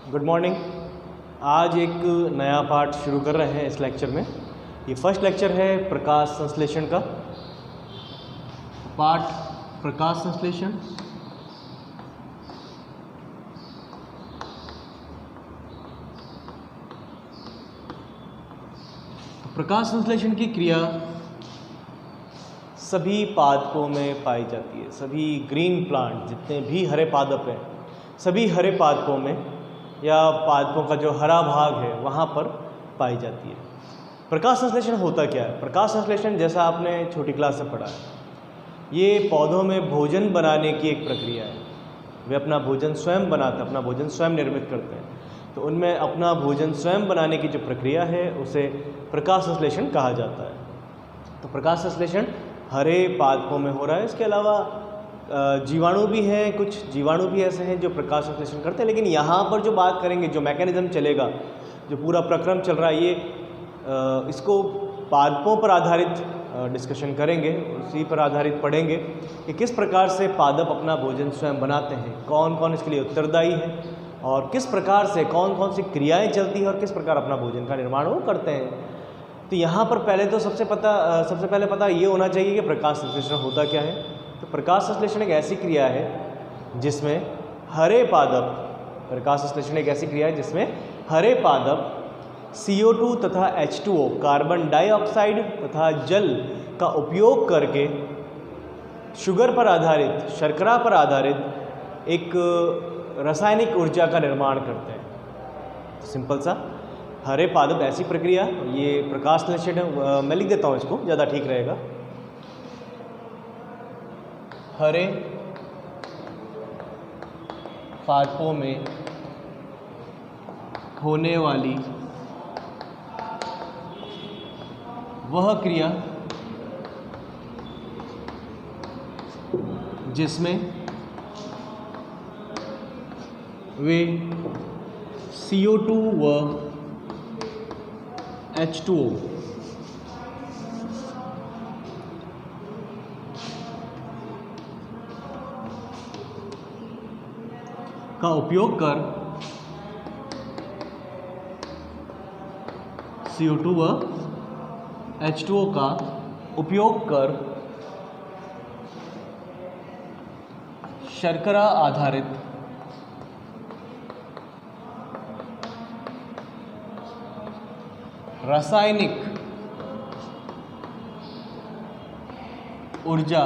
Good morning. आज एक नया पार्ट शुरू कर रहे हैं इस लेक्चर में। ये फर्स्ट लेक्चर है प्रकाश संश्लेषण का। पार्ट प्रकाश संश्लेषण। प्रकाश संश्लेषण की क्रिया सभी पादपों में पाई जाती है। सभी ग्रीन प्लांट जितने भी हरे पादप हैं, सभी हरे पादपों में या पादपों का जो हरा भाग है वहाँ पर पाई जाती है। प्रकाश संश्लेषण होता क्या है? प्रकाश संश्लेषण जैसा आपने छोटी क्लास से पढ़ा है, ये पौधों में भोजन बनाने की एक प्रक्रिया है। वे अपना भोजन स्वयं बनाते हैं, अपना भोजन स्वयं निर्मित करते हैं। तो उनमें अपना भोजन स्वयं बनाने की जो प्रक्रिया है उसे प्रकाश संश्लेषण कहा जाता है। तो प्रकाश संश्लेषण हरे पादपों में हो रहा है। इसके अलावा जीवाणु भी हैं, कुछ जीवाणु भी ऐसे हैं जो प्रकाश संश्लेषण करते हैं। लेकिन यहाँ पर जो बात करेंगे, जो मैकेनिज्म चलेगा, जो पूरा प्रक्रम चल रहा है, ये इसको पादपों पर आधारित डिस्कशन करेंगे, उसी पर आधारित पढ़ेंगे कि किस प्रकार से पादप अपना भोजन स्वयं बनाते हैं, कौन कौन इसके लिए उत्तरदायी है और किस प्रकार से कौन कौन सी क्रियाएँ चलती हैं और किस प्रकार अपना भोजन का निर्माण वो करते हैं। तो यहाँ पर पहले तो सबसे पहले पता ये होना चाहिए कि प्रकाश संश्लेषण होता क्या है। तो प्रकाश संश्लेषण एक ऐसी क्रिया है जिसमें हरे पादप, प्रकाश संश्लेषण एक ऐसी क्रिया है जिसमें हरे पादप CO2 तथा H2O, कार्बन डाइऑक्साइड तथा जल का उपयोग करके शुगर पर आधारित, शर्करा पर आधारित एक रासायनिक ऊर्जा का निर्माण करते हैं। सिंपल सा हरे पादप ऐसी प्रक्रिया, ये प्रकाश संश्लेषण। मैं लिख देता हूँ इसको, ज़्यादा ठीक रहेगा। हरे पादपों में होने वाली वह क्रिया जिसमें वे CO2 व H2O का उपयोग कर CO2 व H2O का उपयोग कर शर्करा आधारित रासायनिक ऊर्जा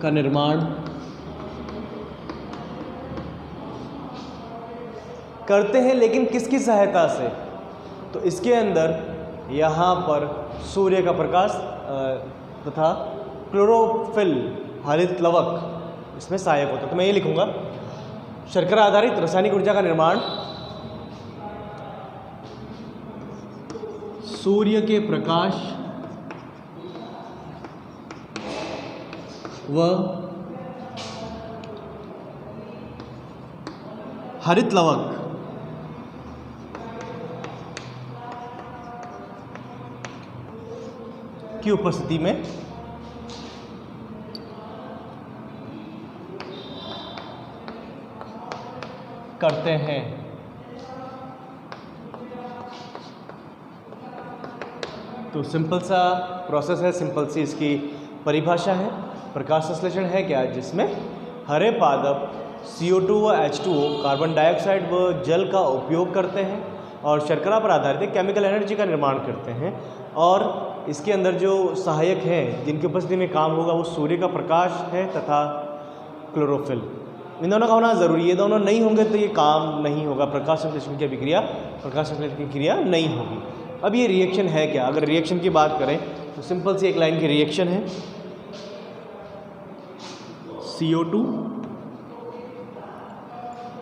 का निर्माण करते हैं। लेकिन किसकी सहायता से? तो इसके अंदर यहाँ पर सूर्य का प्रकाश तथा क्लोरोफिल, हरित लवक इसमें सहायक होता है। तो मैं ये लिखूँगा, शर्करा आधारित रासायनिक ऊर्जा का निर्माण सूर्य के प्रकाश व हरित लवक की उपस्थिति में करते हैं। तो सिंपल सा प्रोसेस है, सिंपल सी इसकी परिभाषा है। प्रकाश संश्लेषण है क्या? जिसमें हरे पादप CO2 व H2O, कार्बन डाइऑक्साइड व जल का उपयोग करते हैं और शर्करा पर आधारित केमिकल एनर्जी का निर्माण करते हैं। और इसके अंदर जो सहायक हैं जिनकी उपस्थिति में काम होगा वो सूर्य का प्रकाश है तथा क्लोरोफिल। इन दोनों का होना ज़रूरी है। ये दोनों नहीं होंगे तो ये काम नहीं होगा, प्रकाश संश्लेषण की अभिक्रिया, प्रकाश संश्लेषण की क्रिया नहीं होगी। अब ये रिएक्शन है क्या? अगर रिएक्शन की बात करें तो सिंपल सी एक लाइन की रिएक्शन है, CO2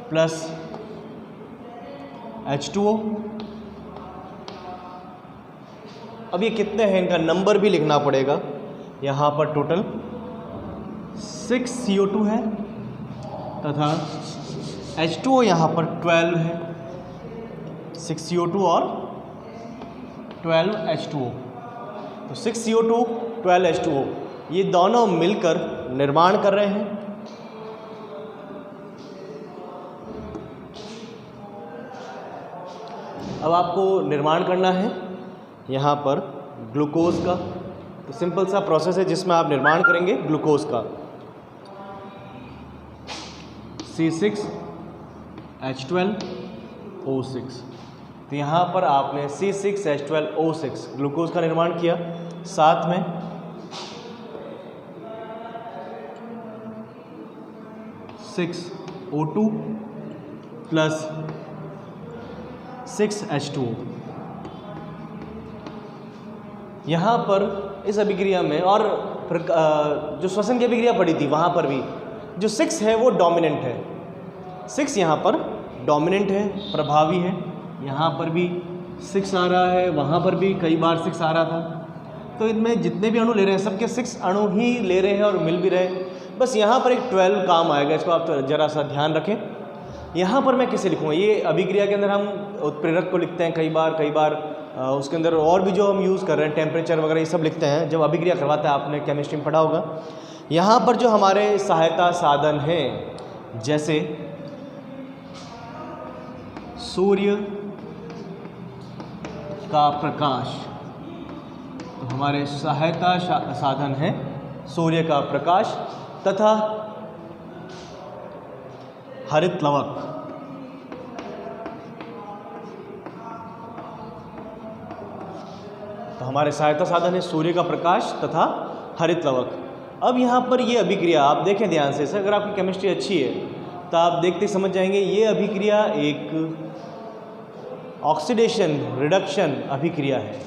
प्लस H2O। अब ये कितने हैं, इनका नंबर भी लिखना पड़ेगा। यहाँ पर टोटल 6 CO2 है तथा H2O यहाँ पर 12 है। 6 CO2 और 12 H2O। तो 6 CO2 12 H2O ये दोनों मिलकर निर्माण कर रहे हैं अब आपको निर्माण करना है यहाँ पर ग्लूकोज का। तो सिंपल सा प्रोसेस है जिसमें आप निर्माण करेंगे ग्लूकोज का। C6H12O6। तो यहाँ पर आपने C6H12O6 ग्लूकोज का निर्माण किया, साथ में O2 प्लस 6H2O। यहाँ पर इस अभिक्रिया में और जो श्वसन की अभिक्रिया पड़ी थी वहाँ पर भी जो 6 है वो डोमिनेंट है। 6 यहाँ पर डोमिनेंट है, प्रभावी है। यहाँ पर भी 6 आ रहा है, वहाँ पर भी कई बार 6 आ रहा था। तो इनमें जितने भी अणु ले रहे हैं सबके 6 अणु ही ले रहे हैं और मिल भी रहे हैं। बस यहाँ पर एक 12 काम आएगा, इसको आप ज़रा सा ध्यान रखें। यहाँ पर मैं किसे लिखूँगा? ये अभिक्रिया के अंदर हम उत्प्रेरक को लिखते हैं कई बार उसके अंदर और भी जो हम यूज़ कर रहे हैं टेम्परेचर वगैरह ये सब लिखते हैं जब अभिक्रिया करवाते हैं, आपने केमिस्ट्री में पढ़ा होगा। यहाँ पर जो हमारे सहायता साधन हैं जैसे सूर्य का प्रकाश, तो हमारे सहायता साधन है सूर्य का प्रकाश तथा हरित लवक। तो हमारे सहायता साधन है सूर्य का प्रकाश तथा हरित लवक। अब यहाँ पर ये अभिक्रिया आप देखें ध्यान से, अगर आपकी केमिस्ट्री अच्छी है तो आप देखते समझ जाएंगे ये अभिक्रिया एक ऑक्सीडेशन रिडक्शन अभिक्रिया है।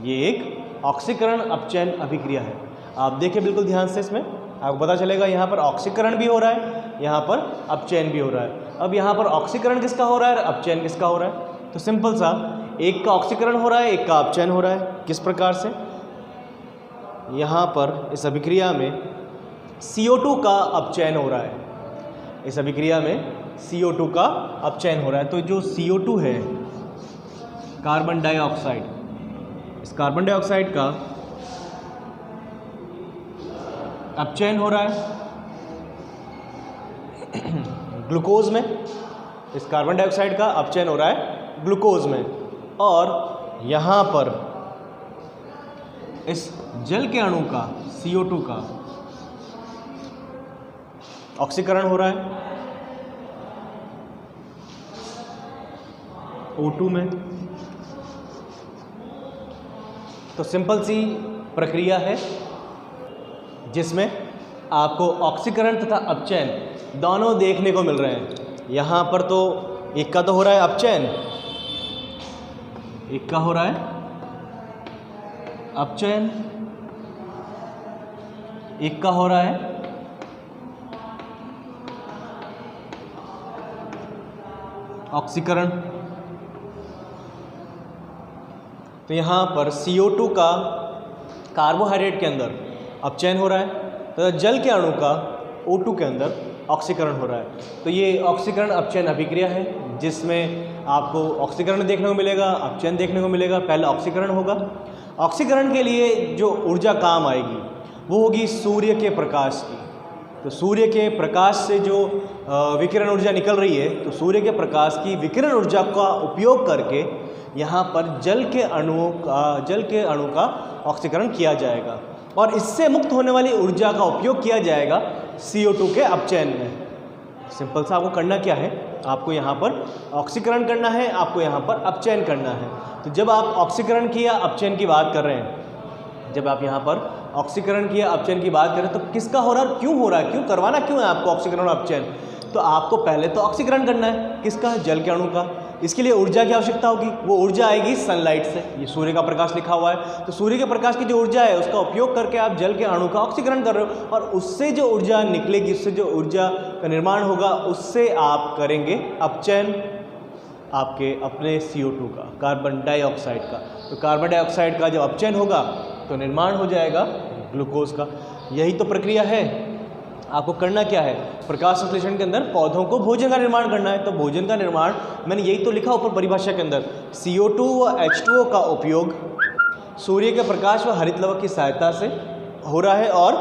ये एक ऑक्सीकरण अपचयन अभिक्रिया है। आप देखें बिल्कुल ध्यान से, इसमें आपको पता चलेगा यहाँ पर ऑक्सीकरण भी हो रहा है, यहाँ पर अपचयन भी हो रहा है। अब यहाँ पर ऑक्सीकरण किसका हो रहा है और अपचयन किसका हो रहा है? तो सिंपल सा, एक का ऑक्सीकरण हो रहा है, एक का अपचयन हो रहा है। किस प्रकार से? यहाँ पर इस अभिक्रिया में CO2 का अपचयन हो रहा है। इस अभिक्रिया में CO2 का अपचयन हो रहा है। तो जो CO2 है कार्बन डाइऑक्साइड, इस कार्बन डाइऑक्साइड का अपचयन हो रहा है ग्लूकोज में। इस कार्बन डाइऑक्साइड का अपचयन हो रहा है ग्लूकोज में, और यहाँ पर इस जल के अणु का CO2 का ऑक्सीकरण हो रहा है O2 में। तो सिंपल सी प्रक्रिया है जिसमें आपको ऑक्सीकरण तथा अपचयन दोनों देखने को मिल रहे हैं। यहाँ पर तो एक का तो हो रहा है अपचयन, एक का हो रहा है अपचयन, एक का हो रहा है ऑक्सीकरण। तो यहाँ पर CO2 का कार्बोहाइड्रेट के अंदर अपचयन हो रहा है तथा जल के अणु का O2 के अंदर ऑक्सीकरण हो रहा है। तो ये ऑक्सीकरण अपचयन अभिक्रिया है जिसमें आपको ऑक्सीकरण देखने को मिलेगा, अपचयन देखने को मिलेगा। पहले ऑक्सीकरण होगा। ऑक्सीकरण के लिए जो ऊर्जा काम आएगी वो होगी सूर्य के प्रकाश की। तो सूर्य के प्रकाश से जो विकिरण ऊर्जा निकल रही है, तो सूर्य के प्रकाश की विकिरण ऊर्जा का उपयोग करके यहाँ पर जल के अणुओं का ऑक्सीकरण किया जाएगा और इससे मुक्त होने वाली ऊर्जा का उपयोग किया जाएगा CO2 के अपचयन में। सिंपल सा आपको करना क्या है, आपको यहाँ पर ऑक्सीकरण करना है, आपको यहाँ पर अपचयन करना है। तो जब आप ऑक्सीकरण किया अपचयन की बात कर रहे हैं, जब आप यहाँ पर ऑक्सीकरण किया अपचयन की बात करें तो किसका हो रहा है, क्यों हो रहा है, क्यों करवाना क्यों है आपको ऑक्सीकरण और अपचयन? तो आपको पहले तो ऑक्सीकरण करना है, किसका? जल के अणु का। इसके लिए ऊर्जा की आवश्यकता होगी, वो ऊर्जा आएगी सनलाइट से। ये सूर्य का प्रकाश लिखा हुआ है, तो सूर्य के प्रकाश की जो ऊर्जा है उसका उपयोग करके आप जल के अणु का ऑक्सीकरण कर रहे हो और उससे जो ऊर्जा निकलेगी, उससे जो ऊर्जा का निर्माण होगा, उससे आप करेंगे अपचयन आपके अपने CO2 का, कार्बन डाइऑक्साइड का। तो कार्बन डाइऑक्साइड का जब अपचयन होगा तो निर्माण हो जाएगा ग्लूकोज का। यही तो प्रक्रिया है। आपको करना क्या है, प्रकाश संश्लेषण के अंदर पौधों को भोजन का निर्माण करना है। तो भोजन का निर्माण मैंने यही तो लिखा ऊपर परिभाषा के अंदर, CO2 व H2O का उपयोग सूर्य के प्रकाश व हरित लवक की सहायता से हो रहा है और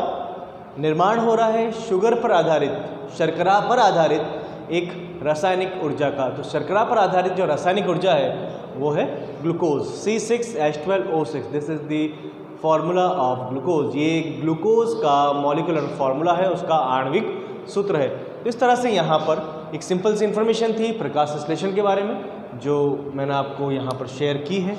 निर्माण हो रहा है शुगर पर आधारित, शर्करा पर आधारित एक रासायनिक ऊर्जा का। तो शर्करा पर आधारित जो रासायनिक ऊर्जा है वो है glucose, C6H12O6। This is the formula of glucose. ये ग्लूकोज का मॉलिक्यूलर फार्मूला है, उसका आणविक सूत्र है। तो इस तरह से यहाँ पर एक सिंपल सी इन्फॉर्मेशन थी प्रकाश संश्लेषण के बारे में, जो मैंने आपको यहाँ पर शेयर की है।